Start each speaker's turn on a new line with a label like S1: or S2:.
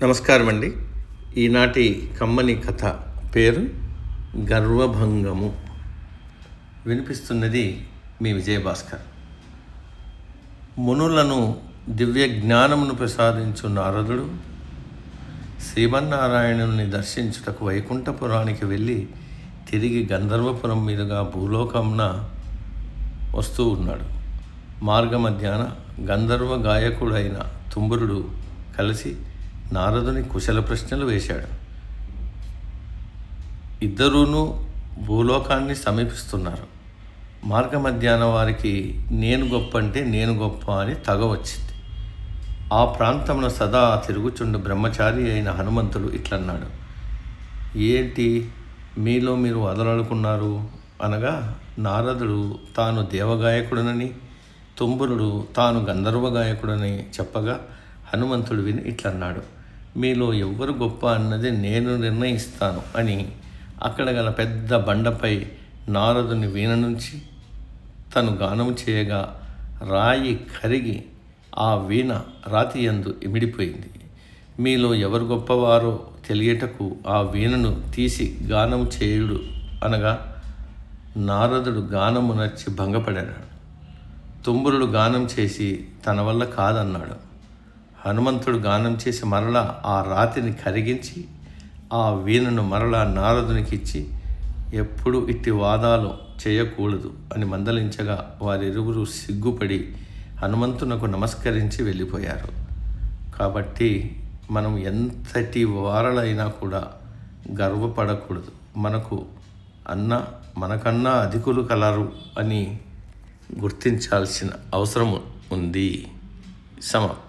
S1: నమస్కారం అండి. ఈనాటి కమ్మని కథ పేరు గర్వభంగము. వినిపిస్తున్నది మీ విజయభాస్కర్. మునులను దివ్య జ్ఞానమును ప్రసాదించు నారదుడు శ్రీమన్నారాయణుని దర్శించుటకు వైకుంఠపురానికి వెళ్ళి తిరిగి గంధర్వపురం మీదుగా భూలోకంన వస్తూ ఉన్నాడు. మార్గమధ్యాన గంధర్వ గాయకుడైన తుంబురుడు కలిసి నారదుని కుశల ప్రశ్నలు వేశాడు. ఇద్దరూనూ భూలోకాన్ని సమీపిస్తున్నారు. మార్గమధ్యాన వారికి నేను గొప్ప అంటే నేను గొప్ప అని తగ వచ్చింది. ఆ ప్రాంతంలో సదా తిరుగుచుండు బ్రహ్మచారి అయిన హనుమంతుడు ఇట్లన్నాడు: ఏంటి మీలో మీరు వదలనుకున్నారు అనగా, నారదుడు తాను దేవగాయకుడనని, తుంబురుడు తాను గంధర్వ గాయకుడని చెప్పగా హనుమంతుడు విని ఇట్లన్నాడు: మీలో ఎవ్వరు గొప్ప అన్నది నేను నిర్ణయిస్తాను అని అక్కడ గల పెద్ద బండపై నారదుని వీణ నుంచి తను గానము చేయగా రాయి కరిగి ఆ వీణ రాతి యందు ఇమిడిపోయింది. మీలో ఎవరు గొప్పవారో తెలియటకు ఆ వీణను తీసి గానము చేయుడు అనగా నారదుడు గానము నచ్చి భంగపడాడు. తుంబురుడు గానం చేసి తన వల్ల కాదన్నాడు. హనుమంతుడు గానం చేసి మరలా ఆ రాతిని కరిగించి ఆ వీణను మరలా నారదునికి ఇచ్చి, ఎప్పుడు ఇట్టి వాదాలు చేయకూడదు అని మందలించగా వారిరువురు సిగ్గుపడి హనుమంతునకు నమస్కరించి వెళ్ళిపోయారు. కాబట్టి మనం ఎంతటి వారలైనా కూడా గర్వపడకూడదు. మనకన్నా అధికులు కలరు అని గుర్తించాల్సిన అవసరం ఉంది. సమాప్తం.